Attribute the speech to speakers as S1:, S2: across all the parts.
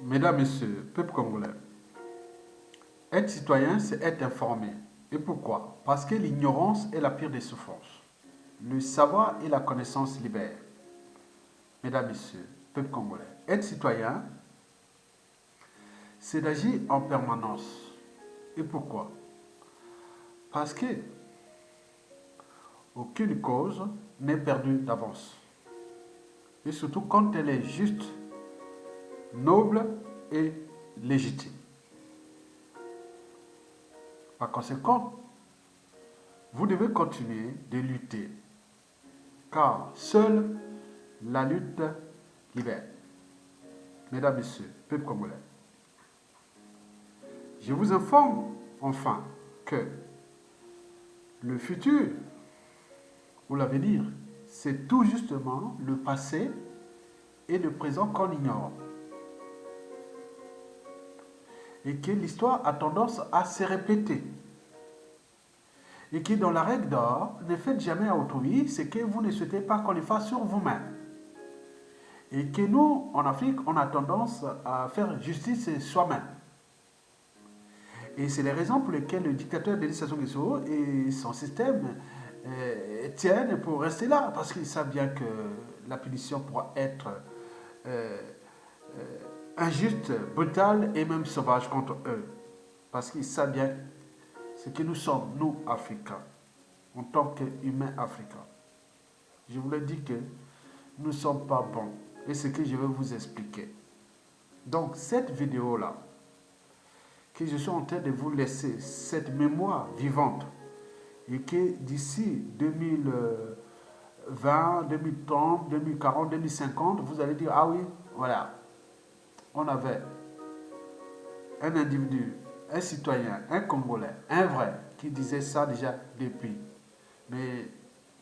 S1: Mesdames, Messieurs, peuple congolais, être citoyen, c'est être informé. Et pourquoi? Parce que l'ignorance est la pire des souffrances. Le savoir et la connaissance libèrent. Mesdames, Messieurs, peuple congolais, être citoyen, c'est d'agir en permanence. Et pourquoi? Parce que aucune cause n'est perdue d'avance. Et surtout quand elle est juste, noble et légitime. Par conséquent, vous devez continuer de lutter, car seule la lutte libère. Mesdames, Messieurs, peuple congolais, je vous informe enfin que le futur ou l'avenir, c'est tout justement le passé et le présent qu'on ignore. Et que l'histoire a tendance à se répéter. Et que dans la règle d'or, ne faites jamais à autrui ce que vous ne souhaitez pas qu'on le fasse sur vous-même. Et que nous, en Afrique, on a tendance à faire justice soi-même. Et c'est les raisons pour lesquelles le dictateur Denis Sassou Nguesso et son système tiennent pour rester là, parce qu'ils savent bien que la punition pourra être euh, injuste, brutale et même sauvage contre eux. Parce qu'ils savent bien ce que nous sommes, nous, Africains, en tant qu'humains africains. Je vous le dis que nous ne sommes pas bons. Et c'est ce que je vais vous expliquer. Donc, cette vidéo-là, que je suis en train de vous laisser, cette mémoire vivante, et que d'ici 2020, 2030, 2040, 2050, vous allez dire, ah oui, voilà, on avait un individu, un citoyen, un Congolais, un vrai, qui disait ça déjà depuis. Mais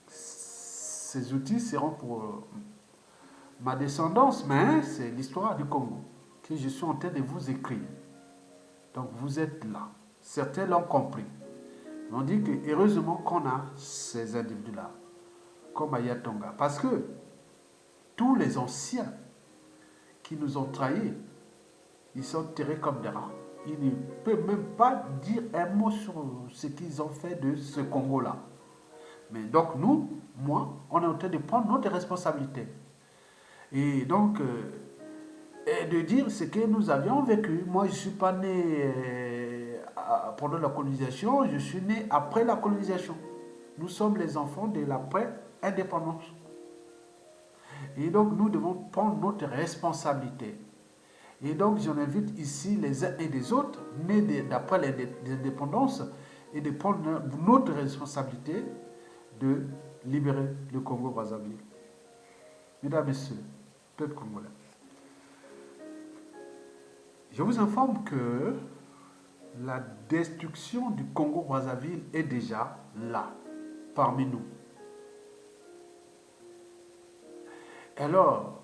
S1: ces outils seront pour ma descendance, mais c'est l'histoire du Congo que je suis en train de vous écrire. Donc vous êtes là. Certains l'ont compris. On dit que heureusement qu'on a ces individus-là, comme Ayatonga. Parce que tous les anciens qui nous ont trahis, ils sont tirés comme des rats. Ils ne peuvent même pas dire un mot sur ce qu'ils ont fait de ce Congo-là. Mais donc nous, moi, on est en train de prendre notre responsabilité. Et donc, de dire ce que nous avions vécu. Moi, je ne suis pas né pendant la colonisation, je suis né après la colonisation. Nous sommes les enfants de l'après-indépendance. Et donc, nous devons prendre notre responsabilité. Et donc, j'en invite ici les uns et les autres, nés d'après l'indépendance, et de prendre notre responsabilité de libérer le Congo-Brazzaville. Mesdames, Messieurs, peuple congolais, je vous informe que la destruction du Congo-Brazzaville est déjà là, parmi nous. Alors,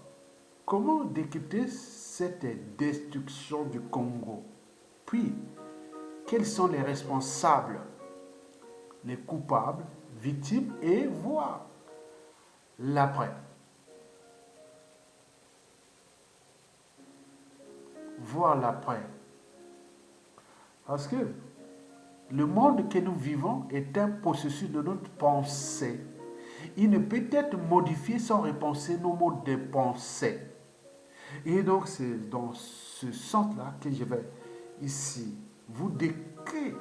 S1: comment décrypter cette destruction du Congo? Puis, quels sont les responsables, les coupables, victimes et voire l'après? Voir l'après. Parce que le monde que nous vivons est un processus de notre pensée. Il ne peut être modifié sans repenser nos modes de pensée. Et donc c'est dans ce sens-là que je vais ici vous décrire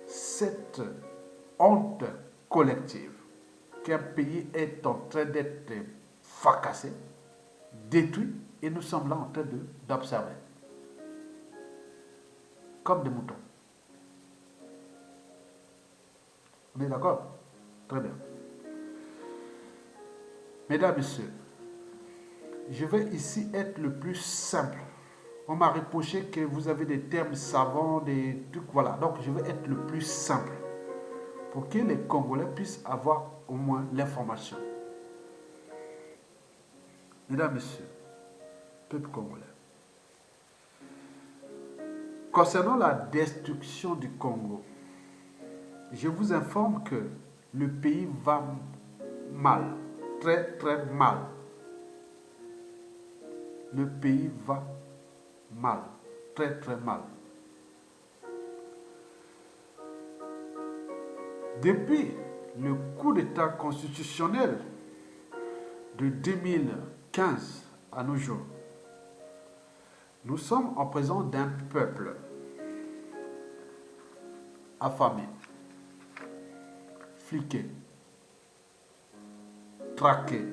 S1: cette honte collective qu'un pays est en train d'être fracassé, détruit, et nous sommes là en train d'observer. Comme des moutons. On est d'accord? Très bien. Mesdames, Messieurs, je vais ici être le plus simple. On m'a reproché que vous avez des termes savants, des trucs, voilà. Donc, je vais être le plus simple pour que les Congolais puissent avoir au moins l'information. Mesdames, Messieurs, peuple congolais, concernant la destruction du Congo, je vous informe que le pays va mal, très très mal. Le pays va mal, très très mal. Depuis le coup d'État constitutionnel de 2015 à nos jours, nous sommes en présence d'un peuple affamé, fliqué, traqué,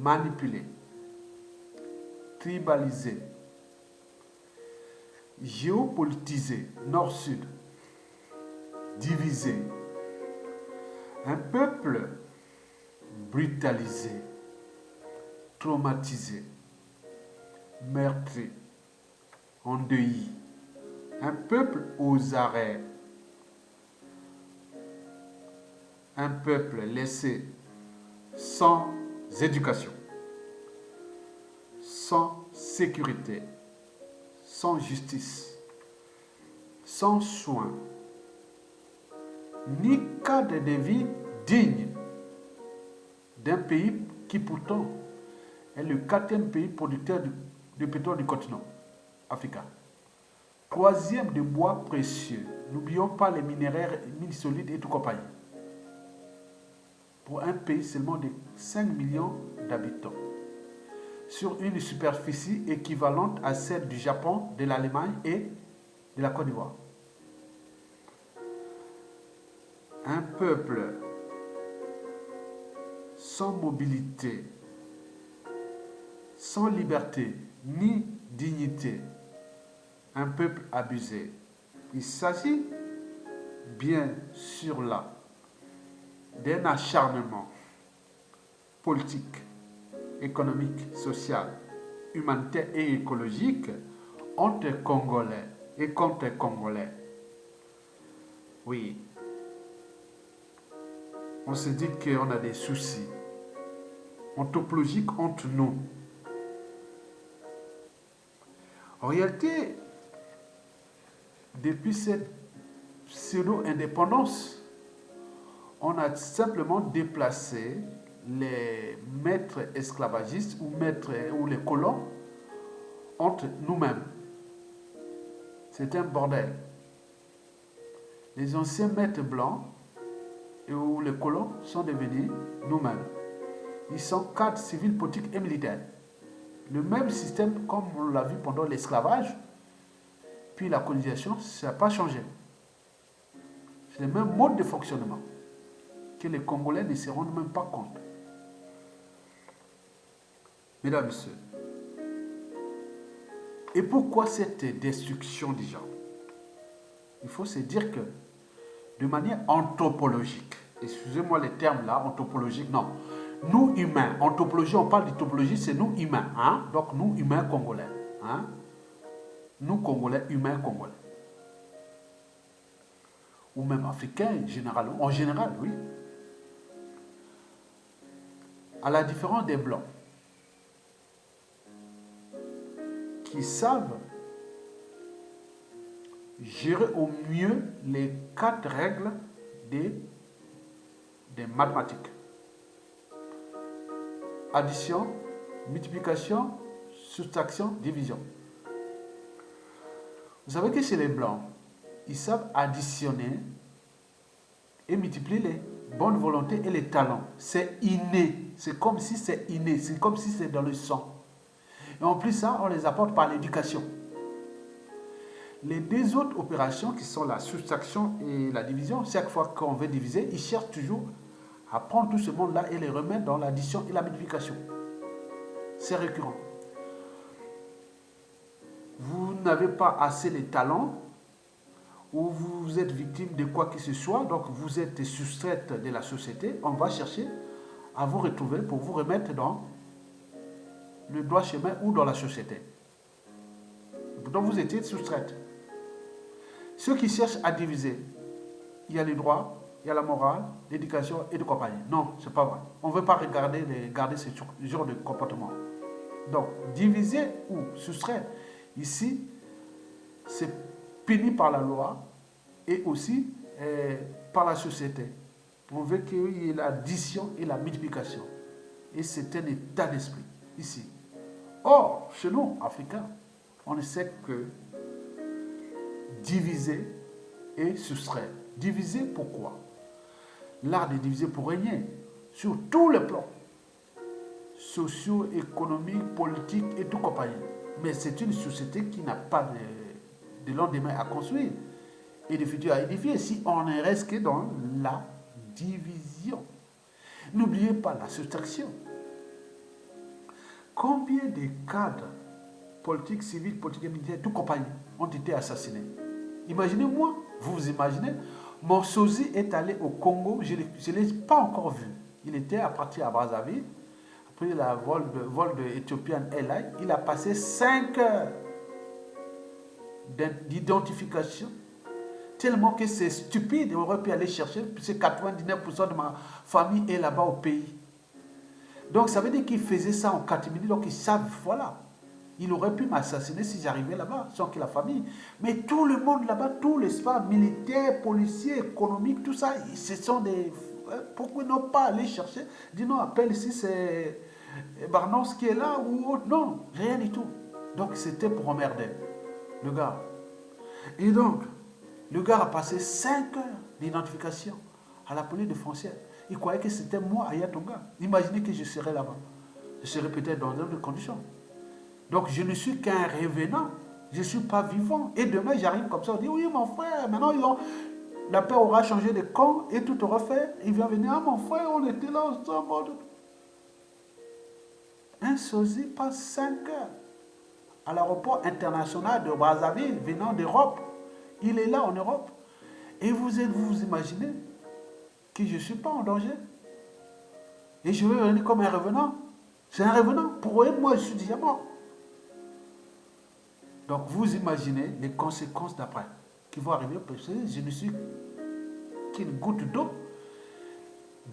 S1: manipulé, tribalisé, géopolitisé, nord-sud, divisé, un peuple brutalisé, traumatisé, meurtri, endeuillé, un peuple aux arrêts, un peuple laissé sans éducation, sans sécurité, sans justice, sans soins, ni cadre de vie digne d'un pays qui pourtant est le 4e pays producteur de pétrole du continent africain. 3e de bois précieux. N'oublions pas les minerais, mines solides et tout compagnie. Pour un pays seulement de 5 millions d'habitants, sur une superficie équivalente à celle du Japon, de l'Allemagne et de la Côte d'Ivoire. Un peuple sans mobilité, sans liberté ni dignité, un peuple abusé. Il s'agit bien sûr là d'un acharnement politique, économique, social, humanitaire et écologique entre Congolais et contre Congolais. Oui, on se dit qu'on a des soucis ontologiques entre nous. En réalité, depuis cette pseudo-indépendance, on a simplement déplacé les maîtres esclavagistes ou les colons entre nous-mêmes. C'est un bordel. Les anciens maîtres blancs ou les colons sont devenus nous-mêmes. Ils sont cadres civils, politiques et militaires. Le même système comme on l'a vu pendant l'esclavage, puis la colonisation, ça n'a pas changé. C'est le même mode de fonctionnement que les Congolais ne se rendent même pas compte. Mesdames et messieurs, et pourquoi cette destruction des gens? Il faut se dire que, de manière anthropologique, excusez-moi les termes là, anthropologique, non. Nous humains, anthropologie, on parle de topologie, c'est nous humains, hein? Donc nous humains congolais, hein? Nous congolais, humains congolais. Ou même africains, en général, oui. À la différence des blancs, qui savent gérer au mieux les 4 règles des mathématiques. Addition, multiplication, soustraction, division. Vous savez que chez les blancs, ils savent additionner et multiplier les bonnes volontés et les talents. C'est inné. C'est comme si c'est inné. C'est comme si c'est dans le sang. Et en plus, ça, on les apporte par l'éducation. Les 2 autres opérations qui sont la soustraction et la division, chaque fois qu'on veut diviser, ils cherchent toujours à prendre tout ce monde-là et les remettre dans l'addition et la multiplication. C'est récurrent. Vous n'avez pas assez de talents ou vous êtes victime de quoi que ce soit, donc vous êtes soustraite de la société, on va chercher à vous retrouver pour vous remettre dans le droit chemin ou dans la société. Donc vous étiez soustraite. Ceux qui cherchent à diviser, il y a les droits, il y a la morale, l'éducation et de compagnie. Non, c'est pas vrai. On ne veut pas garder ce genre de comportement. Donc, diviser ou soustraire, ici, c'est puni par la loi et aussi par la société. On veut qu'il y ait l'addition et la multiplication. Et c'est un état d'esprit, ici. Or, chez nous, Africains, on ne sait que diviser et soustraire. Diviser pourquoi? L'art de diviser pour régner sur tous les plans, socio-économiques, politiques et tout compagnie. Mais c'est une société qui n'a pas de lendemain à construire et de futur à édifier si on ne reste que dans la division. N'oubliez pas la soustraction. Combien de cadres politiques, civils, politiques et militaires, tout compagnie, ont été assassinés? Imaginez-moi, vous vous imaginez, mon sosie est allé au Congo, je ne l'ai pas encore vu. Il était à partir à Brazzaville, après le vol de Ethiopian Airlines, il a passé 5 heures d'identification, tellement que c'est stupide, on aurait pu aller chercher, puisque 99% de ma famille est là-bas au pays. Donc ça veut dire qu'il faisait ça en catimini, donc ils savent, voilà. Il aurait pu m'assassiner si j'arrivais là-bas, sans que la famille. Mais tout le monde là-bas, tous les sphères militaires, policiers, économiques, tout ça, ce sont des... Pourquoi n'ont pas aller chercher? Dis non, appelle ici, c'est Barnos qui est là ou autre. Non, rien du tout. Donc c'était pour emmerder le gars. Et donc, le gars a passé 5 heures d'identification à la police de frontière. Il croyait que c'était moi, Ayatonga. Imaginez que je serais là-bas. Je serais peut-être dans d'autres conditions. Donc je ne suis qu'un revenant. Je ne suis pas vivant. Et demain, j'arrive comme ça, on dit, oui, mon frère, maintenant, la paix aura changé de camp et tout aura fait. Il va venir, ah, mon frère, on était là ensemble. Un sosie passe 5 heures à l'aéroport international de Brazzaville, venant d'Europe. Il est là en Europe. Et vous imaginez que je ne suis pas en danger. Et je vais venir comme un revenant. C'est un revenant. Pour eux, moi, je suis déjà mort. Donc, vous imaginez les conséquences d'après qui vont arriver parce que je ne suis qu'une goutte d'eau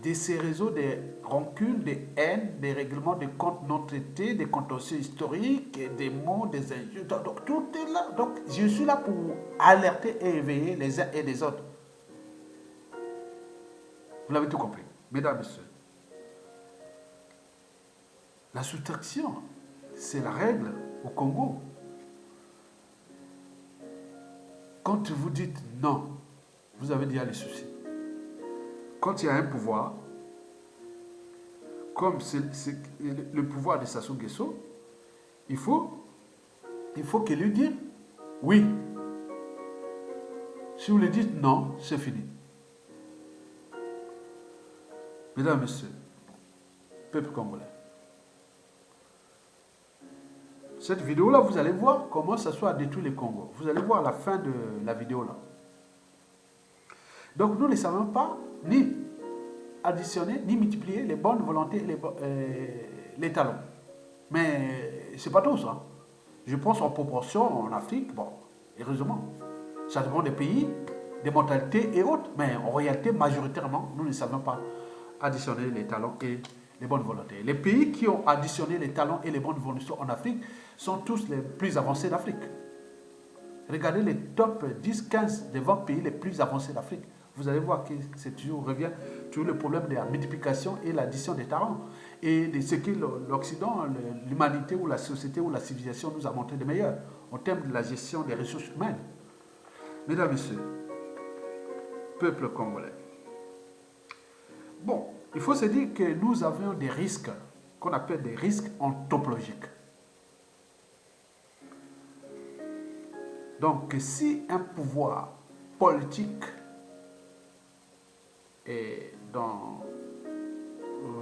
S1: de ces réseaux de rancunes, de haine, des règlements de comptes non traités, des contentieux historiques, des mots, des injures. Donc, tout est là. Donc, je suis là pour alerter et éveiller les uns et les autres. Vous l'avez tout compris, mesdames et messieurs. La soustraction, c'est la règle au Congo. Quand vous dites non, vous avez déjà les soucis. Quand il y a un pouvoir, comme c'est le pouvoir de Sassou Nguesso, il faut qu'il lui dise oui. Si vous lui dites non, c'est fini. Mesdames et messieurs, peuple congolais, cette vidéo-là, vous allez voir comment ça soit détruit le Congo. Vous allez voir à la fin de la vidéo-là. Donc, nous ne savons pas ni additionner, ni multiplier les bonnes volontés et les talents. Mais ce n'est pas tout ça. Je pense en proportion en Afrique, bon, heureusement, ça dépend des pays, des mentalités et autres. Mais en réalité, majoritairement, nous ne savons pas additionner les talents et les bonnes volontés. Les pays qui ont additionné les talents et les bonnes volontés en Afrique sont tous les plus avancés d'Afrique. Regardez les top 10, 15 des 20 pays les plus avancés d'Afrique. Vous allez voir que c'est toujours revient toujours le problème de la multiplication et l'addition des talents et de ce que l'Occident, l'humanité ou la société ou la civilisation nous a montré de meilleur en termes de la gestion des ressources humaines. Mesdames et messieurs, peuple congolais. Bon, il faut se dire que nous avions des risques qu'on appelle des risques anthropologiques. Donc, si un pouvoir politique est dans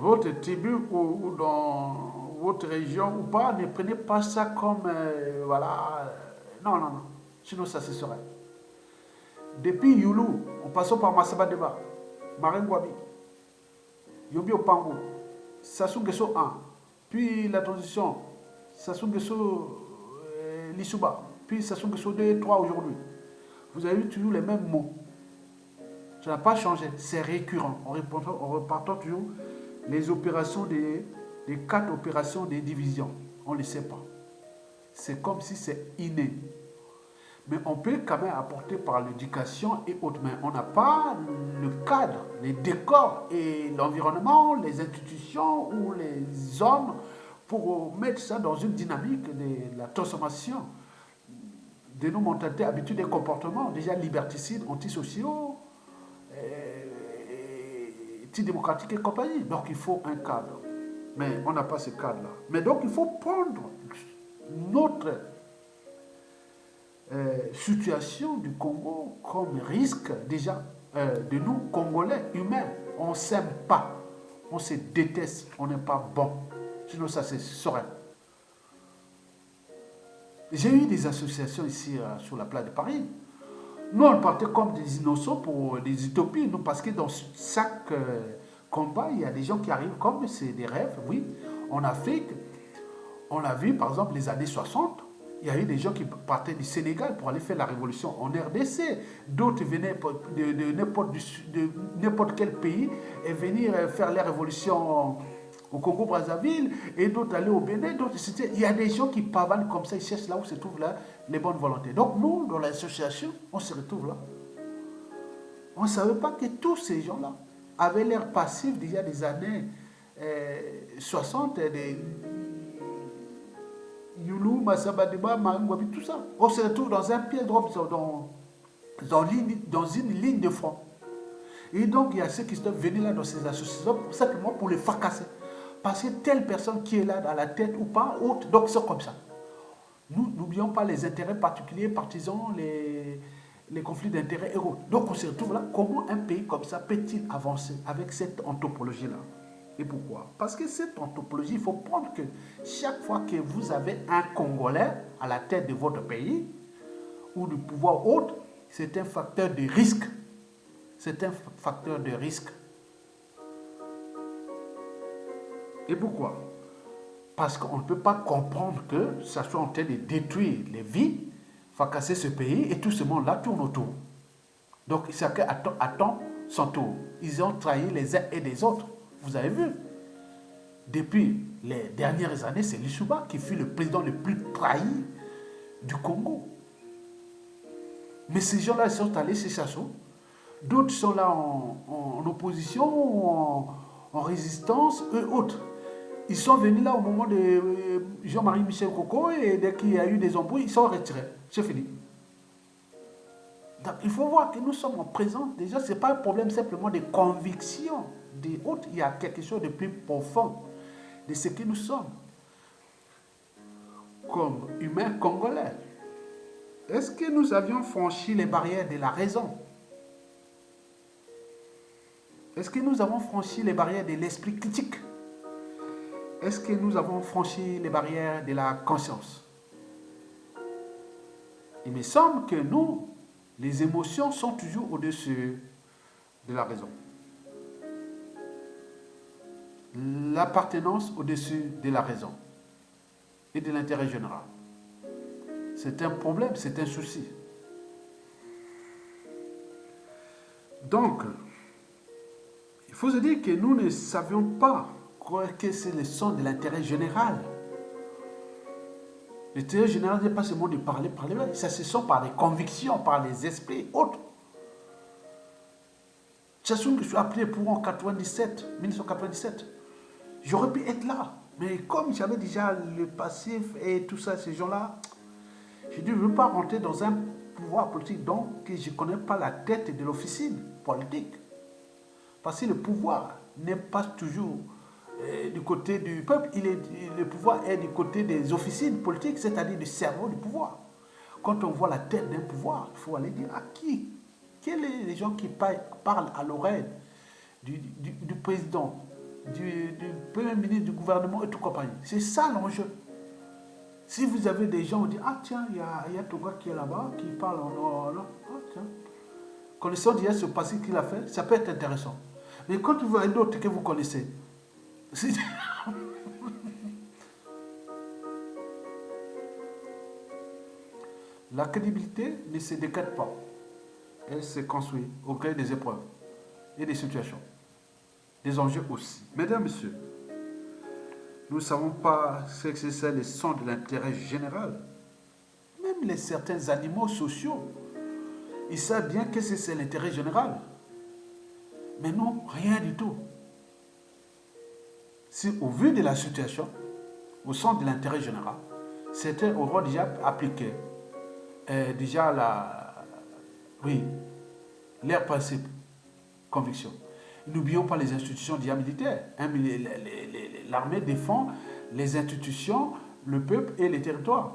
S1: votre tribu ou dans votre région ou pas, ne prenez pas ça comme, voilà, non, non, non, sinon ça se serait. Depuis Youlou, en passant par Massaba Deba, Marengwabi, Yobi Opango, Sassou Nguesso 1, puis la transition, Sassou Nguesso Lissouba, puis Sassou Nguesso 2 et 3 aujourd'hui. Vous avez eu toujours les mêmes mots. Ça n'a pas changé, c'est récurrent. En repartant toujours les opérations les 4 opérations des divisions. On ne le sait pas. C'est comme si c'est inné. Mais on peut quand même apporter par l'éducation et autres. Mais on n'a pas le cadre, les décors et l'environnement, les institutions ou les hommes pour mettre ça dans une dynamique de la transformation de nos mentalités, habitudes et comportements, déjà liberticides, antisociaux, antidémocratiques et compagnie. Donc il faut un cadre. Mais on n'a pas ce cadre-là. Mais donc il faut prendre notre situation du Congo comme risque déjà de nous, Congolais humains. On ne s'aime pas, on se déteste, on n'est pas bon. Sinon ça se saurait. J'ai eu des associations ici sur la place de Paris. Nous, on partait comme des innocents pour des utopies, nous, parce que dans chaque combat, il y a des gens qui arrivent comme c'est des rêves, oui. En Afrique, on a vu, par exemple, les années 60, il y a eu des gens qui partaient du Sénégal pour aller faire la révolution en RDC. D'autres venaient de n'importe quel pays et venir faire la révolution au Congo-Brazzaville, et d'autres aller au Bénin. Il y a des gens qui pavanent comme ça, ils cherchent là où se trouvent là, les bonnes volontés. Donc nous, dans l'association, on se retrouve là. On ne savait pas que tous ces gens-là avaient l'air passif déjà des années 60, des Youlou, Massabadeba, Maringwabi, tout ça. On se retrouve dans un pied drop, dans une ligne de front. Et donc, il y a ceux qui sont venus là dans ces associations simplement pour les fracasser. Parce que telle personne qui est là dans la tête ou pas, autre, donc c'est comme ça. Nous n'oublions pas les intérêts particuliers, partisans, les conflits d'intérêts et autres. Donc on se retrouve là, comment un pays comme ça peut-il avancer avec cette anthropologie-là? Et pourquoi? Parce que cette anthropologie, il faut prendre que chaque fois que vous avez un Congolais à la tête de votre pays, ou du pouvoir autre, c'est un facteur de risque. C'est un facteur de risque. Et pourquoi? Parce qu'on ne peut pas comprendre que ça soit en train de détruire les vies, fracasser ce pays, et tout ce monde-là tourne autour. Donc chacun attend son tour. Ils ont trahi les uns et les autres. Vous avez vu? Depuis les dernières années, c'est Lissouba qui fut le président le plus trahi du Congo. Mais ces gens-là sont allés chez Sassou. D'autres sont là en opposition, en résistance, eux autres. Ils sont venus là au moment de Jean-Marie Michel Coco, et dès qu'il y a eu des embrouilles, ils sont retirés. C'est fini. Donc il faut voir que nous sommes en présence. Déjà, ce n'est pas un problème simplement de conviction des autres. Il y a quelque chose de plus profond de ce que nous sommes comme humains congolais. Est-ce que nous avions franchi les barrières de la raison? Est-ce que nous avons franchi les barrières de l'esprit critique? Est-ce que nous avons franchi les barrières de la conscience? Il me semble que nous, les émotions sont toujours au-dessus de la raison. L'appartenance au-dessus de la raison et de l'intérêt général. C'est un problème, c'est un souci. Donc, il faut se dire que nous ne savions pas que c'est le son de l'intérêt général. L'intérêt général n'est pas seulement de parler, ça se sent par les convictions, par les esprits autres. C'est ce que je suis appelé pour en 1997. J'aurais pu être là, mais comme j'avais déjà le passif et tout ça, ces gens-là, j'ai dit, je ne veux pas rentrer dans un pouvoir politique, donc je ne connais pas la tête de l'officine politique. Parce que le pouvoir n'est pas toujours du côté du peuple, le pouvoir est du côté des officines politiques, c'est-à-dire du cerveau du pouvoir. Quand on voit la tête d'un pouvoir, il faut aller dire à qui? Quels sont les gens qui parlent à l'oreille du président, du premier ministre, du gouvernement et tout compagnie? C'est ça l'enjeu. Si vous avez des gens, vous dites, ah tiens, il y a ton gars qui est là-bas, qui parle en... Ah tiens. Connaissant déjà ce passé qu'il a fait, ça peut être intéressant. Mais quand vous voyez d'autres que vous connaissez, la crédibilité ne se décrète pas. Elle se construit au gré des épreuves et des situations, des enjeux aussi. Mesdames, Messieurs, nous ne savons pas ce que c'est le son de l'intérêt général. Même certains animaux sociaux, ils savent bien que c'est l'intérêt général. Mais nous, rien du tout. Si au vu de la situation, au centre de l'intérêt général, certains auront déjà appliqué oui, leurs principes, convictions. N'oublions pas les institutions déjà militaires. Hein, l'armée défend les institutions, le peuple et les territoires.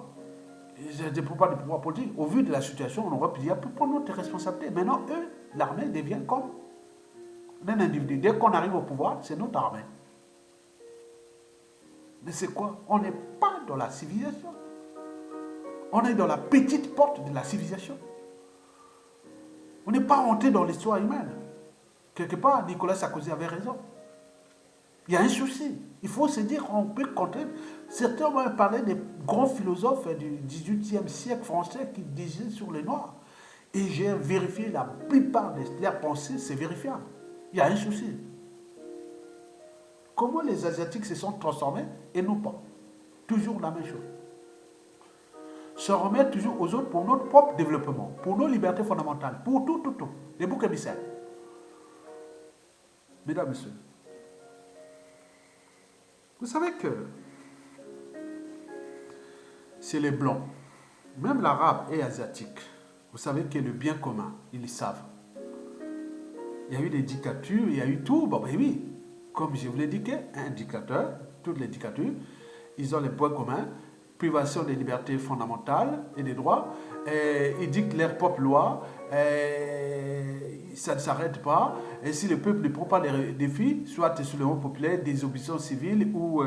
S1: Je ne pas de pouvoir politique. Au vu de la situation, on aurait pu dire, pour prendre notre responsabilité. Maintenant, eux, l'armée devient comme un individu. Dès qu'on arrive au pouvoir, c'est notre armée. Mais c'est quoi? On n'est pas dans la civilisation. On est dans la petite porte de la civilisation. On n'est pas entré dans l'histoire humaine. Quelque part, Nicolas Sarkozy avait raison. Il y a un souci. Il faut se dire qu'on peut contrer. Certains vont parler des grands philosophes du XVIIIe siècle français qui disaient sur les Noirs. Et j'ai vérifié la plupart de leurs pensées, c'est vérifiable. Il y a un souci. Comment les Asiatiques se sont transformés et nous pas? Toujours la même chose. Se remettre toujours aux autres pour notre propre développement, pour nos libertés fondamentales, pour tout. Les boucs émissaires. Mesdames, Messieurs, vous savez que c'est les Blancs, même l'arabe et asiatique, vous savez que le bien commun, ils le savent. Il y a eu des dictatures, il y a eu tout. Bon, ben oui, comme je vous l'ai dit, un dictateur, toutes les dictatures, ils ont les points communs, privation des libertés fondamentales et des droits, ils dictent leur propre loi, ça ne s'arrête pas, et si le peuple ne prend pas les défis, soit soulèvement populaire, désobéissance civile ou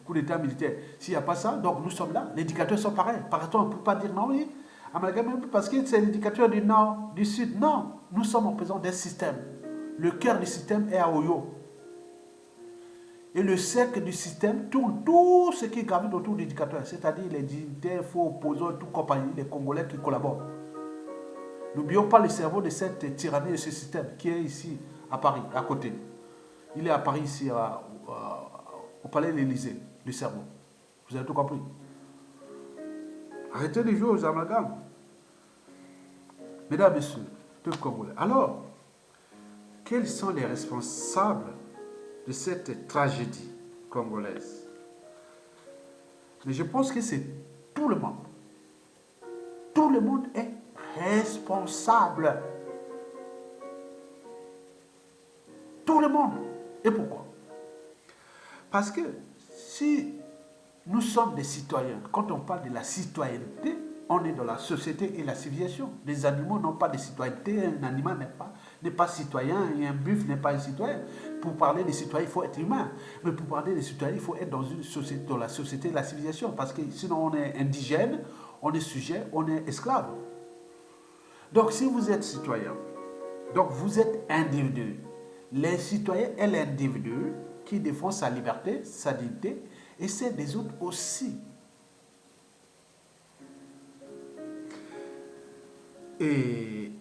S1: coup d'état militaire. S'il n'y a pas ça, donc nous sommes là, les dictateurs sont pareils. Par contre, on ne peut pas dire non, oui, parce que c'est les dictateurs du nord, du sud. Non, nous sommes en présence d'un système. Le cœur du système est à Oyo. Et le cercle du système tourne tout ce qui gravite autour du dictateur, c'est-à-dire les dignitaires, faux opposants et tout compagnie, les Congolais qui collaborent. N'oublions pas le cerveau de cette tyrannie de ce système qui est ici, à Paris, à côté. Il est à Paris, ici, au palais de l'Élysée, le cerveau. Vous avez tout compris. Arrêtez de jouer aux amalgames. Mesdames, Messieurs, peuple congolais. Alors, quels sont les responsables de cette tragédie congolaise? Mais je pense que c'est tout le monde. Tout le monde est responsable. Tout le monde. Et pourquoi? Parce que si nous sommes des citoyens, quand on parle de la citoyenneté, on est dans la société et la civilisation. Les animaux n'ont pas de citoyenneté, un animal n'est pas citoyen, et un buffle n'est pas un citoyen. Pour parler des citoyens, il faut être humain. Mais pour parler des citoyens, il faut être dans une société, dans la société et la civilisation. Parce que sinon, on est indigène, on est sujet, on est esclave. Donc, si vous êtes citoyen, donc vous êtes individu. Les citoyens est l'individu qui défend sa liberté, sa dignité, et celle des autres aussi. Et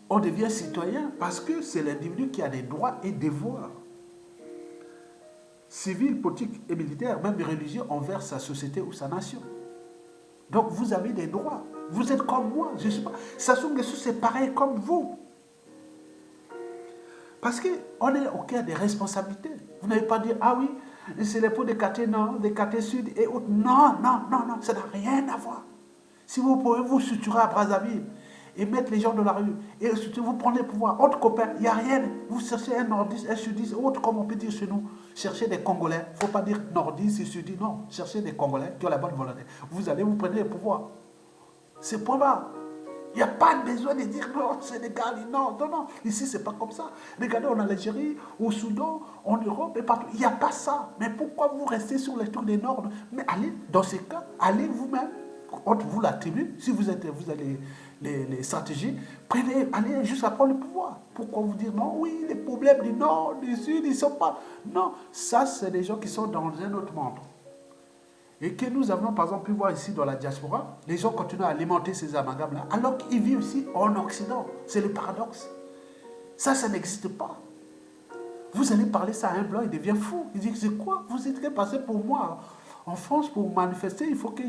S1: on devient citoyen parce que c'est l'individu qui a des droits et devoirs civils, politiques et militaires, même religieux, envers sa société ou sa nation. Donc vous avez des droits. Vous êtes comme moi. Je sais pas. Sassou Nguesso, c'est pareil comme vous. Parce qu'on est au cœur des responsabilités. Vous n'avez pas dit, ah oui, c'est les pots des quartiers nord, des quartiers sud et autres. Non, ça n'a rien à voir. Si vous pouvez vous suturer à Brazzaville et mettre les gens dans la rue, et vous prenez le pouvoir, autre copain, il n'y a rien. Vous cherchez un nordiste, un sudiste, autre comme on peut dire chez nous. Cherchez des Congolais. Il ne faut pas dire nordiste et sudiste, non. Cherchez des Congolais qui ont la bonne volonté. Vous allez vous prendre le pouvoir. C'est pas mal. Il n'y a pas besoin de dire non, Sénégal, non. Ici, ce n'est pas comme ça. Regardez, en Algérie, au Soudan, en Europe et partout. Il n'y a pas ça. Mais pourquoi vous restez sur les trucs des normes? Mais allez, dans ces cas, allez vous-même, entre vous la tribu, si vous avez les stratégies, allez jusqu'à prendre le pouvoir. Pourquoi vous dire non? Oui, les problèmes du Nord, du Sud, ils ne sont pas. Non, ça, c'est des gens qui sont dans un autre monde. Et que nous avons par exemple pu voir ici dans la diaspora, les gens continuent à alimenter ces amalgames-là, alors qu'ils vivent ici en Occident. C'est le paradoxe. Ça n'existe pas. Vous allez parler ça à un blanc, il devient fou. Il dit, c'est quoi? Vous êtes passé pour moi en France pour manifester, il faut que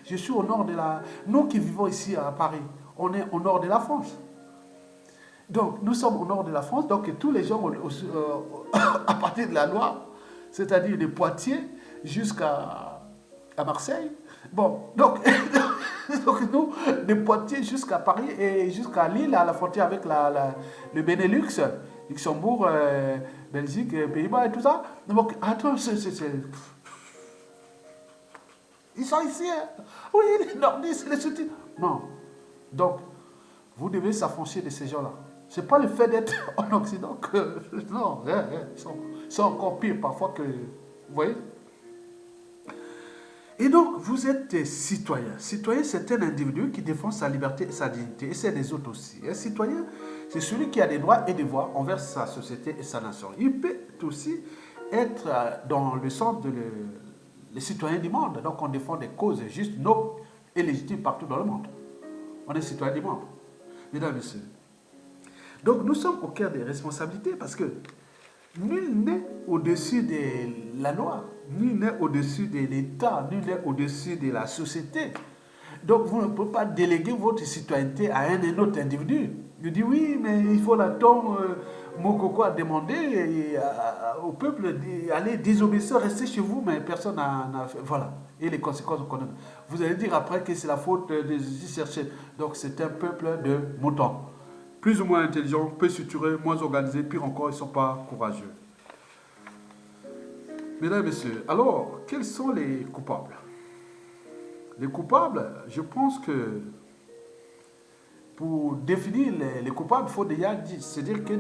S1: je suis au nord de la... Nous qui vivons ici à Paris, on est au nord de la France. Donc, nous sommes au nord de la France, donc tous les gens à partir de la Loire, c'est-à-dire de Poitiers jusqu'à Marseille. Bon, donc, donc nous, de Poitiers jusqu'à Paris et jusqu'à Lille, à la frontière avec le Benelux, Luxembourg, Belgique, Pays-Bas et tout ça. Donc, attends, ils sont ici, hein. Oui, les nordistes, les soutiens. Non. Donc, vous devez s'affranchir de ces gens-là. Ce n'est pas le fait d'être en Occident que... Non, ils sont encore pires parfois que... Vous voyez? Et donc, vous êtes citoyen. Citoyen, c'est un individu qui défend sa liberté et sa dignité, et c'est des autres aussi. Un citoyen, c'est celui qui a des droits et des devoirs envers sa société et sa nation. Il peut aussi être dans le sens de les citoyens du monde. Donc, on défend des causes justes, nobles et légitimes partout dans le monde. On est citoyen du monde. Mesdames et messieurs. Donc, nous sommes au cœur des responsabilités parce que nul n'est au-dessus de la loi, nul n'est au-dessus de l'État, nul n'est au-dessus de la société. Donc, vous ne pouvez pas déléguer votre citoyenneté à un autre individu. Il dit oui, mais il faut l'attendre. Mokoko a demandé au peuple d'aller désobéir, rester chez vous, mais personne n'a fait. Voilà. Et les conséquences, vous connaissez. Vous allez dire après que c'est la faute des chercheurs. Donc, c'est un peuple de moutons. Plus ou moins intelligents, peu structurés, moins organisés, pire encore, ils ne sont pas courageux. Mesdames et messieurs, alors, quels sont les coupables? Les coupables, je pense que pour définir les coupables, il faut déjà se dire que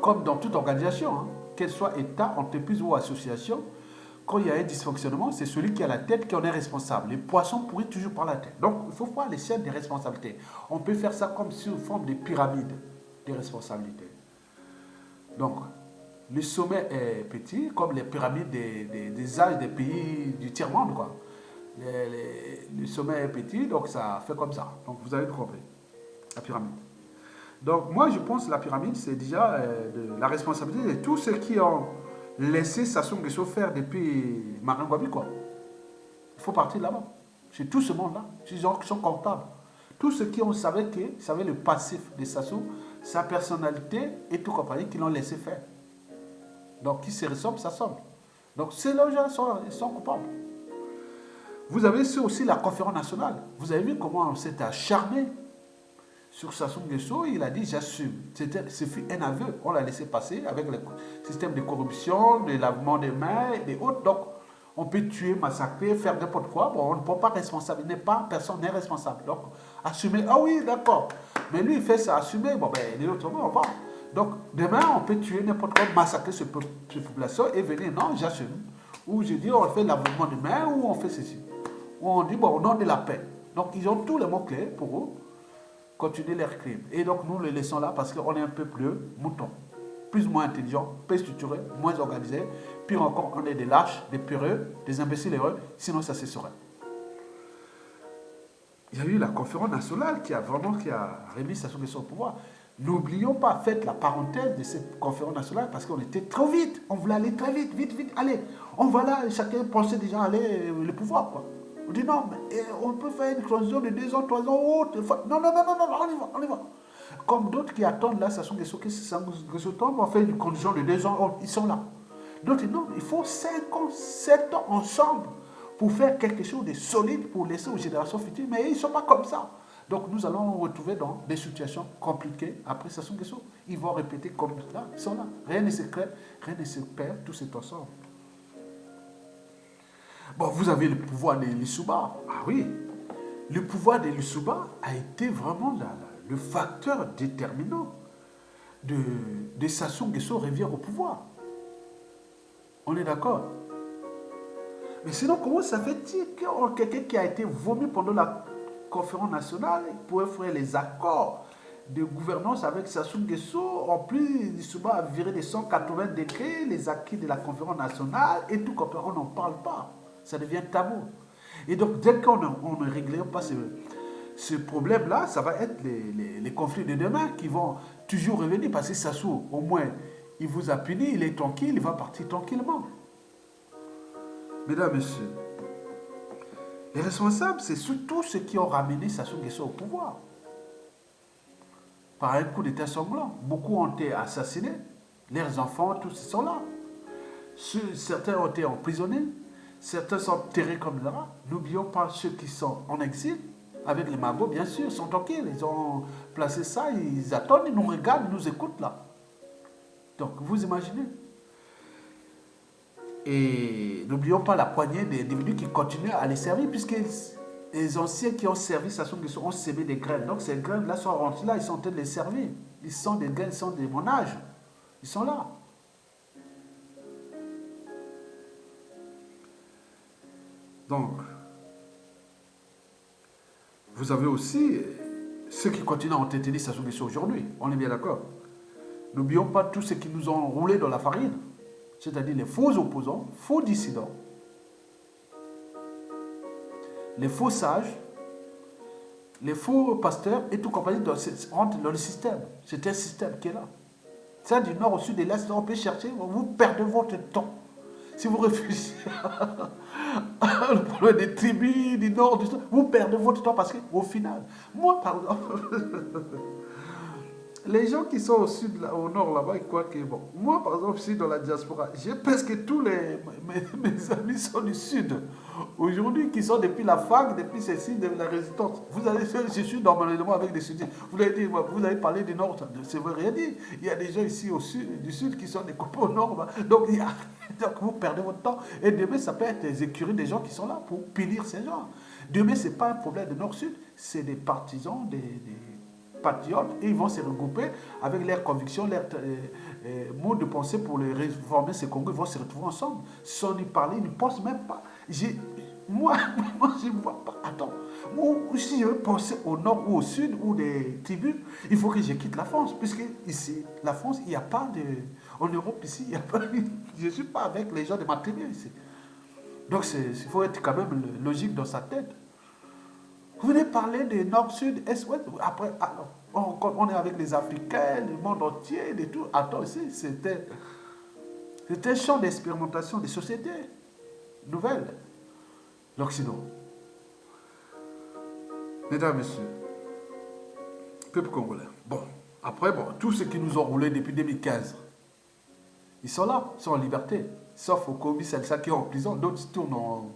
S1: comme dans toute organisation, hein, qu'elle soit État, entreprise ou association, quand il y a un dysfonctionnement, c'est celui qui a la tête qui en est responsable. Les poissons pourrissent toujours par la tête. Donc, il faut voir les chaînes des responsabilités. On peut faire ça comme sous forme de pyramide de responsabilités. Donc, le sommet est petit, comme les pyramides des âges des pays du tiers-monde, quoi. Le sommet est petit, donc ça fait comme ça. Donc, vous avez compris, la pyramide. Donc, moi, je pense que la pyramide, c'est déjà de la responsabilité de tous ceux qui ont laissé Sassou Nguesso faire depuis Marangouabi, quoi. Il faut partir là-bas. C'est tout ce monde-là. C'est des gens qui sont comptables. Tous ceux qui savaient le passif de Sassou, sa personnalité et tout compagnie, qui l'ont laissé faire. Donc, qui se ressemble, ça semble. Donc, ces gens sont coupables. Vous avez aussi la conférence nationale. Vous avez vu comment on s'est acharné sur Sassou Nguesso. Il a dit j'assume. Ce fut un aveu. On l'a laissé passer avec le système de corruption, de lavement des mains et autres. Donc, on peut tuer, massacrer, faire n'importe quoi. Bon, on ne peut pas responsable. Personne n'est responsable. Donc, assumer. Ah oui, d'accord. Mais lui, il fait ça, assumer. Bon, ben, les autres, on va. Donc, demain, on peut tuer n'importe quoi, massacrer cette population et venir, non, j'assume. Ou je dis, on fait lavement de main, ou on fait ceci. Ou on dit, bon, au nom de la paix. Donc, ils ont tous les mots-clés pour eux, continuer leurs crimes. Et donc, nous les laissons là parce qu'on est un peuple de moutons. Plus ou moins intelligent, peu structuré, moins organisé. Pire encore, on est des lâches, des peureux, des imbéciles heureux, sinon ça cesserait. Il y a eu la conférence nationale qui a remis Sassou Nguesso au pouvoir. N'oublions pas, faites la parenthèse de cette conférence nationale parce qu'on était trop vite. On voulait aller très vite, vite, allez. On va là, chacun pensait déjà aller le pouvoir, quoi. On dit non, mais on peut faire une transition de 2 ans, 3 ans, autre. Non, on y va. Comme d'autres qui attendent là, Sassou Nguesso, que Sassou Nguesso tombe, on fait une condition de 2 ans, ils sont là. D'autres, non, il faut 5 ans, 7 ans ensemble pour faire quelque chose de solide pour laisser aux générations futures. Mais ils ne sont pas comme ça. Donc nous allons nous retrouver dans des situations compliquées après Sassou Nguesso. Ils vont répéter comme ça, ils sont là. Rien ne se crée, rien ne se perd, tout est ensemble. Bon, vous avez le pouvoir de Lissouba. Ah oui, le pouvoir de Lissouba a été vraiment le facteur déterminant de Sassou Nguesso revient au pouvoir. On est d'accord? Mais sinon, comment ça fait-il que quelqu'un qui a été vomi pendant la conférence nationale pourrait faire les accords de gouvernance avec Sassou Nguesso? En plus, Lissouba a viré des 180 décrets, les acquis de la conférence nationale et tout, on n'en parle pas. Ça devient tabou. Et donc, dès qu'on ne réglait pas ce problème-là, ça va être les conflits de demain qui vont toujours revenir parce que Sassou, au moins, il vous a puni, il est tranquille, il va partir tranquillement. Mesdames, Messieurs, les responsables, c'est surtout ceux qui ont ramené Sassou Nguesso au pouvoir. par un coup d'état sanglant. Beaucoup ont été assassinés. Leurs enfants, tous ils sont là. Certains ont été emprisonnés. Certains sont enterrés comme là. N'oublions pas ceux qui sont en exil. Avec les magots, bien sûr, sont tranquilles. Ils ont placé ça, ils attendent, ils nous regardent, ils nous écoutent là. Donc, vous imaginez. Et n'oublions pas la poignée d'individus qui continuent à les servir, puisque les anciens qui ont servi Sassou Nguesso ont semé des graines. Donc, ces graines-là sont rentrées là, ils sont en train de les servir. Ils sont des graines, ils sont de mon âge. Ils sont là. Donc, vous avez aussi ceux qui continuent à entretenir Sassou Nguesso aujourd'hui. On est bien d'accord. N'oublions pas tous ceux qui nous ont roulés dans la farine. C'est-à-dire les faux opposants, faux dissidents, les faux sages, les faux pasteurs et tout compagnie rentrent dans le système. C'est un système qui est là. Ça, du nord au sud et l'est, on peut chercher, vous perdez votre temps. Si vous refusez le problème des tribus, du nord, du sud, vous perdez votre temps parce qu'au final, moi par exemple, les gens qui sont au sud, là, au nord là-bas, ils croient que, bon, moi par exemple, je suis dans la diaspora, j'ai presque tous mes amis sont du sud. Aujourd'hui, qui sont depuis la fac, depuis ceci, de la résistance. Vous allez, je suis normalement avec des sudistes. Vous avez parlé du nord, c'est vrai, rien dit. Il y a des gens ici au sud, du sud qui sont des copains au nord. Donc, donc, vous perdez votre temps. Et demain, ça peut être des écuries, des gens qui sont là pour punir ces gens. Demain, ce n'est pas un problème de nord-sud, c'est des partisans, des patriotes, et ils vont se regrouper avec leurs convictions, leurs mots de pensée pour les réformer ces Congos. Ils vont se retrouver ensemble. Sans y parler, ils ne pensent même pas. Moi, je ne vois pas. Attends, moi, si je veux penser au nord ou au sud ou des tribus, il faut que je quitte la France. Puisque ici, la France, il n'y a pas de. En Europe, ici, il n'y a pas. Je ne suis pas avec les gens de ma tribu ici. Donc, il faut être quand même logique dans sa tête. Vous venez parler de nord, sud, est, ouest. Après, alors, on est avec les Africains, le monde entier, de tout. Attends, ici, c'était un champ d'expérimentation des sociétés nouvelles. L'Occident. Mesdames, Messieurs, peuple congolais. Bon, après, tous ceux qui nous ont roulés depuis 2015, ils sont là, ils sont en liberté. Sauf au Kobi Salsa qui est en prison, d'autres se tournent en.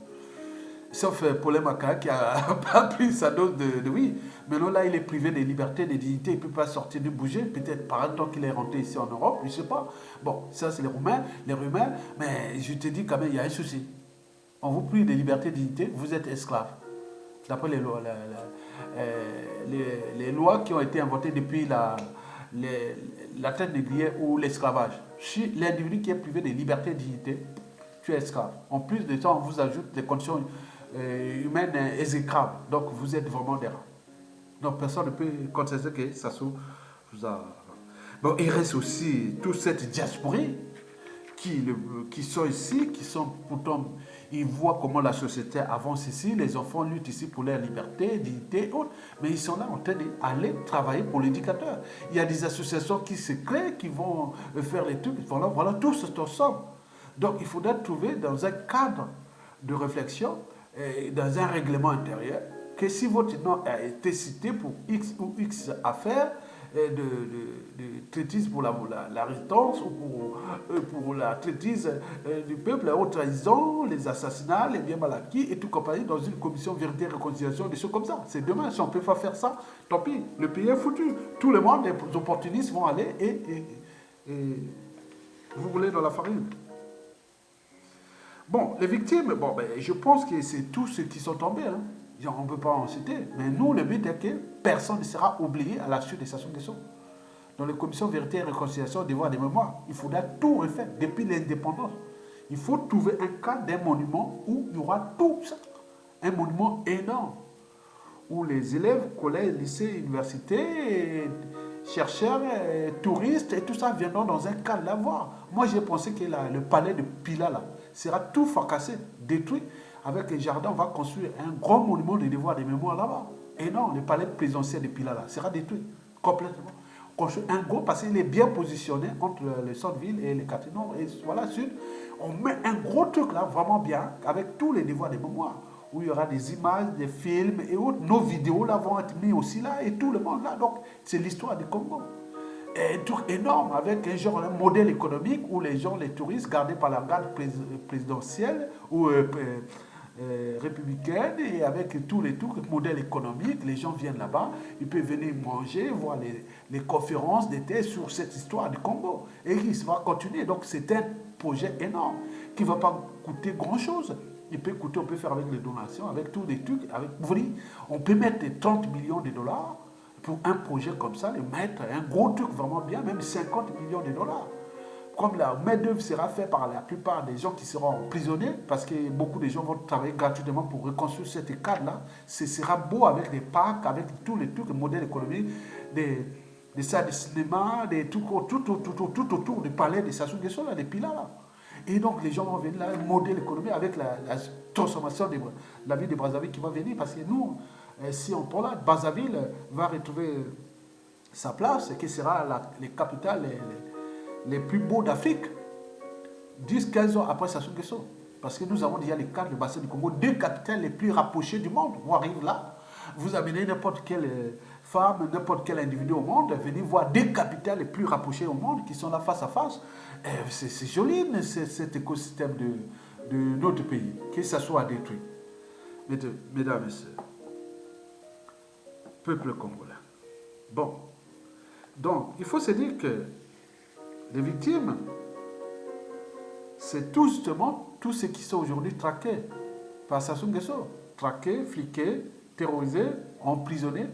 S1: Sauf Paulin Maca qui a pas pris sa dose de oui. Maintenant là, il est privé de liberté, de dignité, il ne peut pas sortir de bouger. Peut-être par un temps qu'il est rentré ici en Europe, je ne sais pas. Bon, ça c'est les Roumains, mais je te dis quand même, il y a un souci. On vous prive de liberté et de dignité, vous êtes esclave. D'après les lois, les lois qui ont été inventées depuis la traite négrière ou l'esclavage. Si l'individu qui est privé de liberté et de dignité, tu es esclave. En plus de ça, on vous ajoute des conditions humaines exécrables. Donc vous êtes vraiment des rats. Donc personne ne peut contester que Sassou vous a. Bon, il reste aussi toute cette diasporée qui sont ici, qui sont pourtant, ils voient comment la société avance ici, les enfants luttent ici pour leur liberté, dignité et autres, mais ils sont là en train d'aller travailler pour l'éducateur. Il y a des associations qui se créent, qui vont faire les trucs, voilà, tout c'est ensemble. Donc il faudra trouver dans un cadre de réflexion, dans un règlement intérieur, que si votre nom a été cité pour X ou X affaires, de traitise pour la résistance ou pour la traitise du peuple, la haute trahison, les assassinats, les biens mal acquis et tout compagnie dans une commission vérité et réconciliation, des choses comme ça. C'est dommage, si on ne peut pas faire ça, tant pis, le pays est foutu. Tout le monde, les opportunistes vont aller et vous roulez dans la farine. Bon, les victimes, je pense que c'est tous ceux qui sont tombés. Hein. On ne peut pas en citer. Mais nous, le but est que personne ne sera oublié à la suite de Sassou Nguesso. Dans les commissions vérité et réconciliation, devoir des mémoires, il faudra tout refaire depuis l'indépendance. Il faut trouver un cas d'un monument où il y aura tout ça. Un monument énorme. Où les élèves, collèges, lycées, universités, chercheurs, touristes et tout ça viendront dans un cadre là voir. Moi, j'ai pensé que le palais de Pila là, sera tout fracassé, détruit. Avec les jardins, on va construire un grand monument de devoir des mémoires là-bas. Et non, le palais présidentiel de Pila là sera détruit complètement. Construire un gros, parce qu'il est bien positionné entre le centre-ville et les quartiers nord et voilà, sud. On met un gros truc là, vraiment bien, avec tous les devoirs des mémoires. où il y aura des images, des films et autres. Nos vidéos là vont être mises aussi là et tout le monde là. Donc, c'est l'histoire du Congo. Et un truc énorme avec un modèle économique où les gens, les touristes, gardés par la garde présidentielle ou républicaine et avec tous les trucs, modèle économique, les gens viennent là-bas, ils peuvent venir manger, voir les conférences d'été sur cette histoire du Congo. Et il va continuer. Donc c'est un projet énorme qui ne va pas coûter grand-chose. Il peut coûter, on peut faire avec les donations, avec tous les trucs. Avec, vous voyez, on peut mettre 30 millions de dollars pour un projet comme ça, le mettre un gros truc vraiment bien, même 50 millions de dollars. Comme la main-d'œuvre sera faite par la plupart des gens qui seront emprisonnés, parce que beaucoup de gens vont travailler gratuitement pour reconstruire cette cadre-là, ce sera beau avec des parcs, avec tous les trucs, le modèle économique, des salles de cinéma, tout autour du palais de Sassou Nguesso, des pilas là. Et donc les gens vont venir là, un modèle économique avec la transformation de la ville de Brazzaville qui va venir, parce que nous, si on prend là, Brazzaville va retrouver sa place, qui sera les capitales, les plus beaux d'Afrique, 10-15 ans après Sassou Nguesso. Parce que nous avons déjà les cadres, le bassin du Congo, deux capitales les plus rapprochées du monde. Vous arrivez là, vous amenez n'importe quelle femme, n'importe quel individu au monde, venez voir deux capitales les plus rapprochées au monde qui sont là face à face. C'est joli cet écosystème de notre pays, que ça soit détruit. Mesdames et messieurs, peuple congolais. Bon, donc il faut se dire que les victimes, c'est tout justement tous ceux qui sont aujourd'hui traqués par Sassou Nguesso. Traqués, fliqués, terrorisés, emprisonnés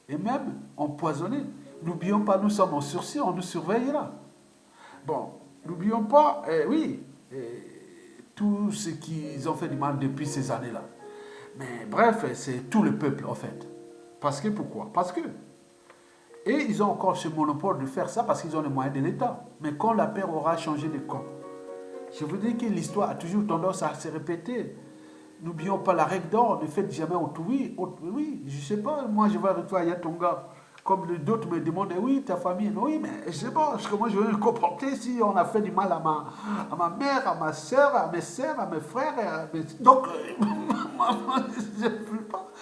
S1: et même empoisonnés. N'oublions pas, nous sommes en sursis, on nous surveille là. Bon, n'oublions pas, tout ce qu'ils ont fait du mal depuis ces années-là. Mais bref, c'est tout le peuple en fait. Parce que pourquoi? Parce que et ils ont encore ce monopole de faire ça parce qu'ils ont les moyens de l'État. Mais quand la paix aura changé de camp, je vous dis que l'histoire a toujours tendance à se répéter. N'oublions pas la règle d'or, ne faites jamais autrui. Oui, je ne sais pas, moi je vais avec toi à Yatonga. Comme d'autres me demandent, oui, ta famille, oui, mais je ne sais pas, parce que moi je vais me comporter si on a fait du mal à ma mère, à ma soeur, à mes soeurs, à mes frères. Donc,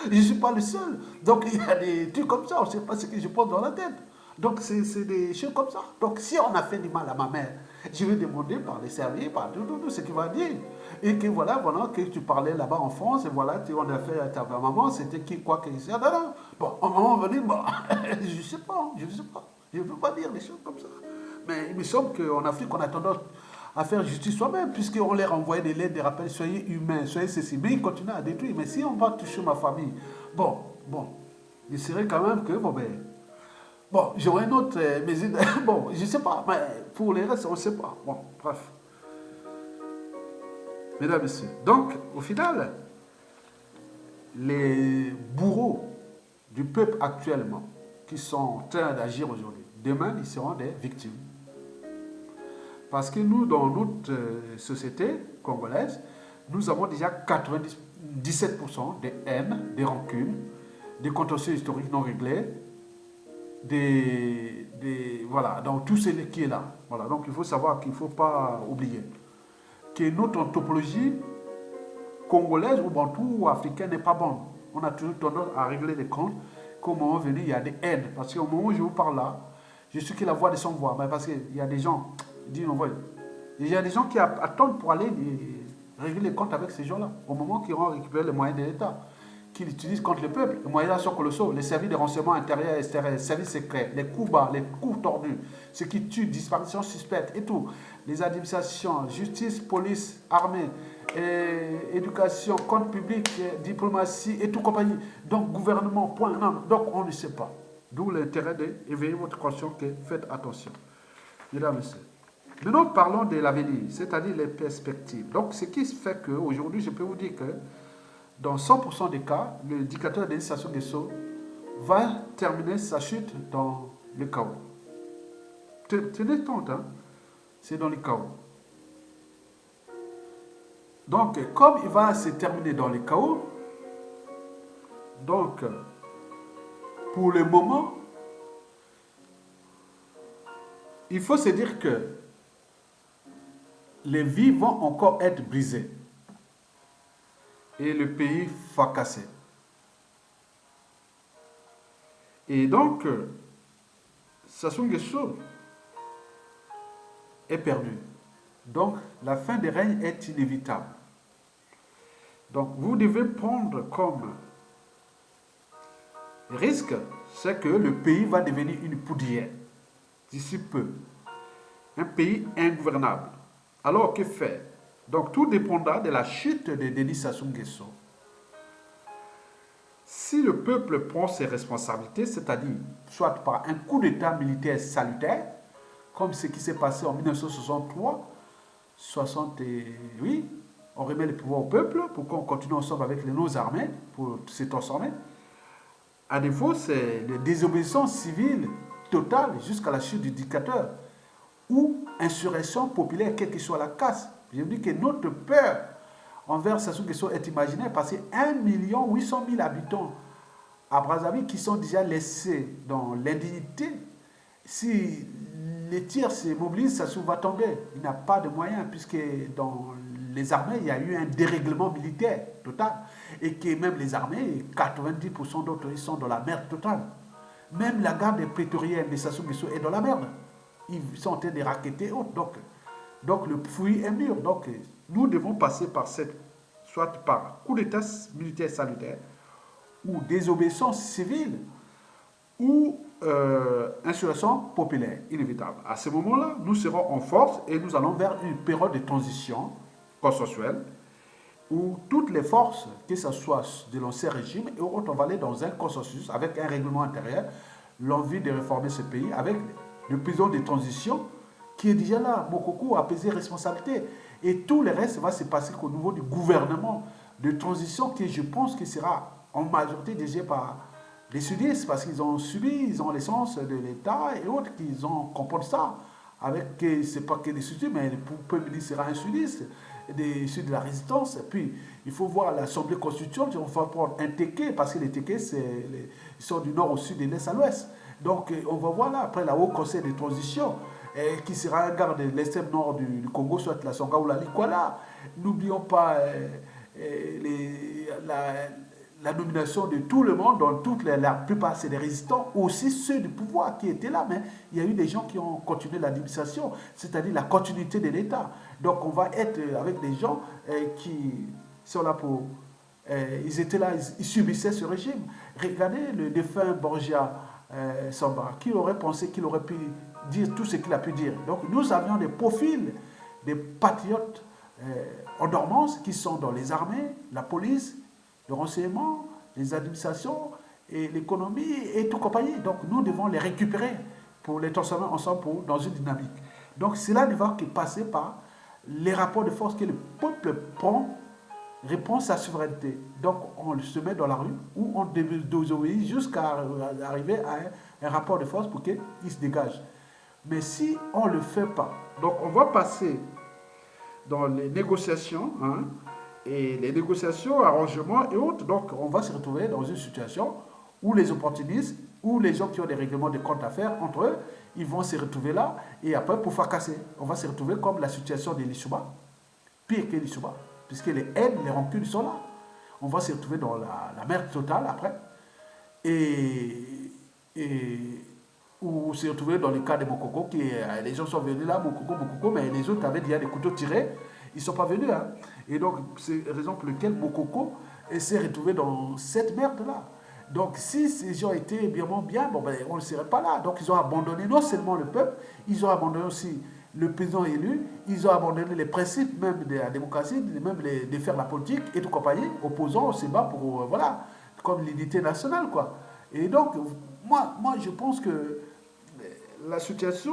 S1: je ne suis pas le seul. Donc, il y a des trucs comme ça, on ne sait pas ce que je pense dans la tête. Donc, c'est des choses comme ça. Donc, si on a fait du mal à ma mère, je vais demander par les services, par tout ce qu'il va dire. Et que voilà, que tu parlais là-bas en France, et voilà, on a fait à ta maman, c'était qui, quoi, que ça. Bon, à un moment donné, bon, je ne sais pas, je ne peux pas dire des choses comme ça. Mais il me semble qu'en Afrique, on a tendance à faire justice soi-même, puisqu'on leur envoyait des lettres, des rappels, soyez humains, soyez ceci. Mais ils continuent à détruire. Mais si on va toucher ma famille, bon, il serait quand même que, bon, j'aurais une autre, mais bon, je ne sais pas, mais pour les restes, on ne sait pas. Bon, bref. Mesdames et messieurs, donc, au final, les bourreaux du peuple actuellement, qui sont en train d'agir aujourd'hui, demain, ils seront des victimes. Parce que nous, dans notre société congolaise, nous avons déjà 97% de haine, des rancunes, des contentieux historiques non réglés, voilà, donc tout ce qui est là. Voilà, donc il faut savoir qu'il ne faut pas oublier que notre anthropologie congolaise ou bantou ou africaine n'est pas bonne. On a toujours tendance à régler les comptes qu'au moment venu, il y a des haines. Parce qu'au moment où je vous parle là, je suis que la voix de son voix. Mais parce qu'il y a des gens, il y a des gens qui attendent pour aller régler les comptes avec ces gens-là. Au moment qu'ils vont récupérer les moyens de l'État, qu'ils utilisent contre le peuple. Les moyens sont colossaux. Les services de renseignement intérieur et extérieur, les services secrets, les coups bas, les coups tordus, ce qui tue, disparition suspecte et tout. Les administrations, justice, police, armée, éducation, compte public, diplomatie et tout compagnie. Donc, gouvernement, point. Non, donc, on ne sait pas. D'où l'intérêt d'éveiller votre conscience que faites attention. Mesdames et messieurs. Maintenant, parlons de l'avenir, c'est-à-dire les perspectives. Donc, ce qui fait qu'aujourd'hui, je peux vous dire que dans 100% des cas, le dictateur Denis Sassou Nguesso va terminer sa chute dans le chaos. Tenez compte, hein? C'est dans le chaos. Donc, comme il va se terminer dans le chaos, donc, pour le moment, il faut se dire que les vies vont encore être brisées. et le pays fracassé. Et donc, Sassou Nguesso est perdu. Donc, la fin des règnes est inévitable. Donc, vous devez prendre comme risque, c'est que le pays va devenir une poudrière d'ici peu. Un pays ingouvernable. Alors, que faire? Donc, tout dépendra de la chute de Denis Sassou Nguesso. Si le peuple prend ses responsabilités, c'est-à-dire soit par un coup d'État militaire salutaire, comme ce qui s'est passé en 1963, 68, on remet le pouvoir au peuple pour qu'on continue ensemble avec nos armées, pour se transformer. À défaut, c'est la désobéissance civile totale jusqu'à la chute du dictateur ou insurrection populaire, quelle que soit la casse. Je vous dis que notre peur envers Sassou Nguesso est imaginaire parce que 1 800 000 habitants à Brazzaville qui sont déjà laissés dans l'indignité. Si les tirs se mobilisent, Sassou va tomber. Il n'a pas de moyens puisque dans les armées, il y a eu un dérèglement militaire total. Et que même les armées, 90% d'autres, ils sont dans la merde totale. Même la garde prétorienne de Sassou Nguesso est dans la merde. Ils sont en train de racketter et autres. Donc le fruit est mûr. Donc nous devons passer par soit par coup d'état militaire salutaire, ou désobéissance civile, ou insurrection populaire, inévitable. À ce moment-là, nous serons en force et nous allons vers une période de transition consensuelle où toutes les forces, que ce soit de l'ancien régime et autres, on va aller dans un consensus avec un règlement intérieur, l'envie de réformer ce pays avec le président de transition qui est déjà là, Mokoko, apaiser responsabilité. Et tout le reste va se passer qu'au niveau du gouvernement de transition qui, je pense, que sera en majorité dirigé par les sudistes parce qu'ils ont subi, ils ont l'essence de l'État et autres qu'ils ont comporté ça. Avec, c'est pas que des sudistes, mais le Premier ministre sera un sudiste, des issus de la résistance. Et puis, il faut voir l'Assemblée constituante, on va prendre un Téké, parce que les Téké, ils sont du nord au sud et de l'est à l'ouest. Donc, on va voir là, après la Haut Conseil de transition, qui sera un garde de l'extrême nord du Congo, soit la Songa ou la Likwala. N'oublions pas la nomination de tout le monde, dont la plupart c'est des résistants, aussi ceux du pouvoir qui étaient là, mais il y a eu des gens qui ont continué l'administration, c'est-à-dire la continuité de l'État. Donc on va être avec des gens qui sont là pour... ils étaient là, ils subissaient ce régime. Regardez le défunt Borgia Samba, qui aurait pensé qu'il aurait pu dire tout ce qu'il a pu dire. Donc nous avions des profils des patriotes en dormance qui sont dans les armées, la police, le renseignement, les administrations, et l'économie et tout compagnie. Donc nous devons les récupérer pour les transformer ensemble dans une dynamique. Donc cela ne va que passer par les rapports de force que le peuple prend, répond à sa souveraineté. Donc on se met dans la rue ou on désobéit jusqu'à arriver à un rapport de force pour qu'il se dégage. Mais si on ne le fait pas, donc on va passer dans les négociations, et les négociations, arrangements et autres, donc on va se retrouver dans une situation où les opportunistes, ou les gens qui ont des règlements de compte à faire entre eux, ils vont se retrouver là, et après pour fracasser, on va se retrouver comme la situation de l'Issouba, pire que l'Issouba, puisque les haines, les rancunes sont là. On va se retrouver dans la merde totale après, ou se retrouver dans le cas de Mokoko, les gens sont venus là, Mokoko, mais les autres avaient déjà des couteaux tirés, ils ne sont pas venus. Et donc, c'est la raison pour laquelle Mokoko s'est retrouvé dans cette merde-là. Donc, si ces gens étaient bien, on ne serait pas là. Donc, ils ont abandonné non seulement le peuple, ils ont abandonné aussi le président élu, ils ont abandonné les principes même de la démocratie, même de faire la politique et tout compagnie, opposant au CEBA pour, comme l'unité nationale, quoi. Et donc, moi, je pense que la situation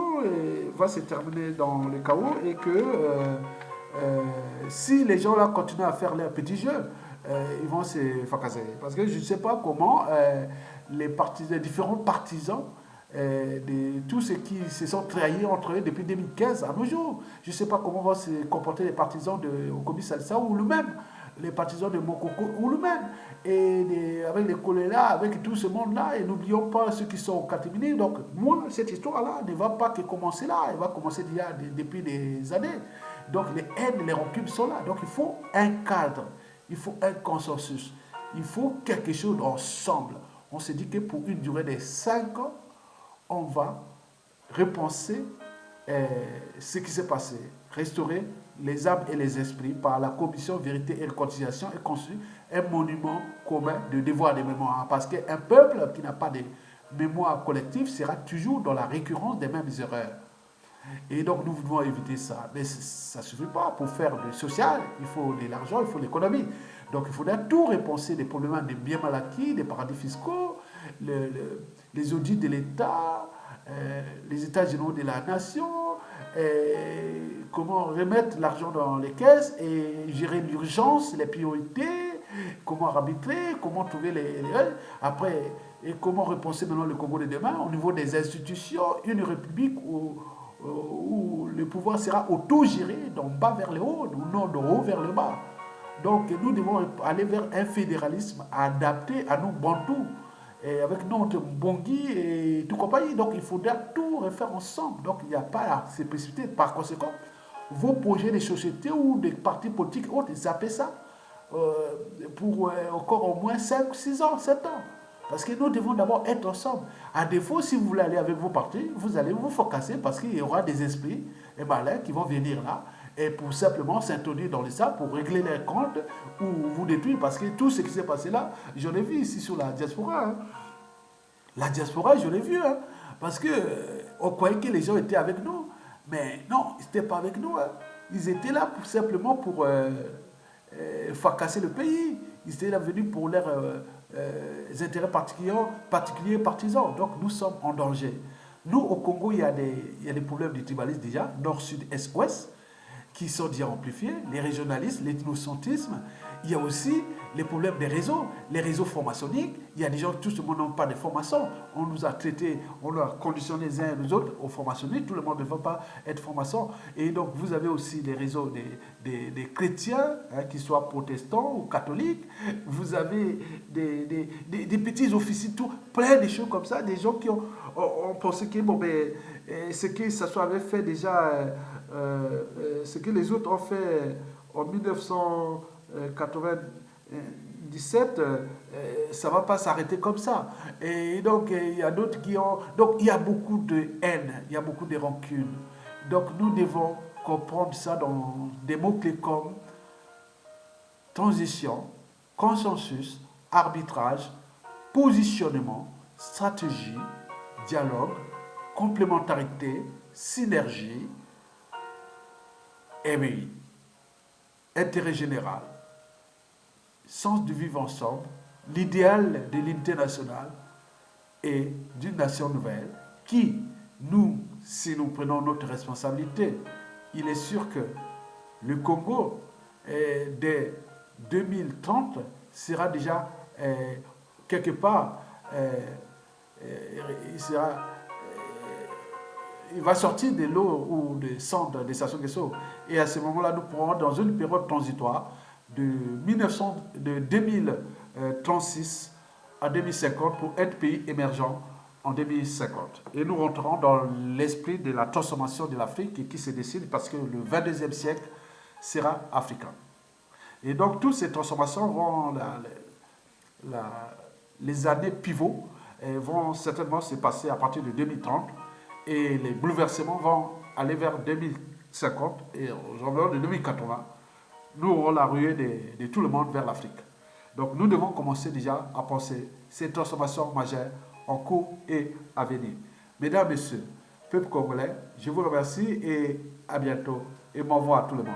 S1: va se terminer dans le chaos et que si les gens là continuent à faire leur petit jeu, ils vont se fracasser. Parce que je ne sais pas comment les différents partisans de tous ceux qui se sont trahis entre eux depuis 2015 à nos jours. Je ne sais pas comment vont se comporter les partisans de Okobi Salsa ou lui-même, les partisans de Mokoko ou lui-même, et avec les Kolela, avec tout ce monde-là, et n'oublions pas ceux qui sont au Katimini. Donc, moi, cette histoire-là ne va pas que commencer là, elle va commencer depuis des années. Donc, les haines, les rancunes sont là. Donc, il faut un cadre Il faut un consensus. Il faut quelque chose ensemble. On se dit que pour une durée de 5 ans, on va repenser ce qui s'est passé, restaurer les âmes et les esprits par la commission vérité et réconciliation et construire un monument commun de devoir de mémoire. Parce qu'un peuple qui n'a pas de mémoire collective sera toujours dans la récurrence des mêmes erreurs. Et donc nous devons éviter ça. Mais ça ne suffit pas. Pour faire du social, il faut de l'argent, il faut l'économie. Donc il faudra tout repenser, des problèmes des biens mal acquis, des paradis fiscaux, les audits de l'État, les états généraux de la nation, comment remettre l'argent dans les caisses et gérer l'urgence, les priorités, comment arbitrer, comment trouver après, et comment repenser maintenant le Congo de demain au niveau des institutions, une république où le pouvoir sera auto-géré, d'en bas vers le haut, ou non, de haut vers le bas. Donc nous devons aller vers un fédéralisme adapté à nos bantous, et avec notre Bongi et tout compagnie. Donc il faudra tout refaire ensemble. Donc il n'y a pas à se précipiter. Par conséquent, vos projets de société ou des partis politiques autres, ils appellent ça pour encore au moins 5, 6 ans, 7 ans. Parce que nous devons d'abord être ensemble. À défaut, si vous voulez aller avec vos partis, vous allez vous focaliser parce qu'il y aura des esprits et malins qui vont venir là et pour simplement s'introduire dans les salles pour régler les comptes ou vous détruire. Parce que tout ce qui s'est passé là, je l'ai vu ici sur la diaspora. Hein. La diaspora, je l'ai vu. Hein, parce que on croyait que les gens étaient avec nous. Mais non, ils n'étaient pas avec nous. Hein. Ils étaient là simplement pour fracasser le pays. Ils étaient là venus pour leurs intérêts particuliers partisans. Donc nous sommes en danger. Nous, au Congo, il y a des problèmes de tribalisme déjà, nord, sud, est, ouest, qui sont déjà amplifiés, les régionalismes, l'ethnocentrisme. Il y a aussi les problèmes des réseaux, les réseaux formationniques. Il y a des gens, tout le monde n'a pas de formation. On nous a traités, on a conditionné les uns et les autres aux formationniques. Tout le monde ne veut pas être formation. Et donc, vous avez aussi les réseaux des chrétiens, hein, qu'ils soient protestants ou catholiques. Vous avez des petits officiers, tout, plein de choses comme ça. Des gens qui ont pensé que, bon, ben, ce que ça avait fait déjà, ce que les autres ont fait en 1997, ça ne va pas s'arrêter comme ça. Et donc, il y a d'autres qui ont... Donc, il y a beaucoup de haine, il y a beaucoup de rancune. Donc, nous devons comprendre ça dans des mots-clés comme transition, consensus, arbitrage, positionnement, stratégie, dialogue, complémentarité, synergie, et intérêt général, sens du vivre ensemble, l'idéal de l'unité nationale et d'une nation nouvelle qui, nous, si nous prenons notre responsabilité, il est sûr que le Congo, dès 2030, sera déjà quelque part, il va sortir de l'eau ou des cendres des stations de Guesso. Et à ce moment-là, nous pourrons, dans une période transitoire, de 2036 à 2050 pour être pays émergent en 2050. Et nous rentrons dans l'esprit de la transformation de l'Afrique qui se décide parce que le 22e siècle sera africain. Et donc, toutes ces transformations vont, les années pivots vont certainement se passer à partir de 2030 et les bouleversements vont aller vers 2050 et aux environs de 2080. Nous aurons la ruée de tout le monde vers l'Afrique. Donc nous devons commencer déjà à penser ces transformations majeures en cours et à venir. Mesdames, Messieurs, peuple congolais, je vous remercie et à bientôt et m'envoie à tout le monde.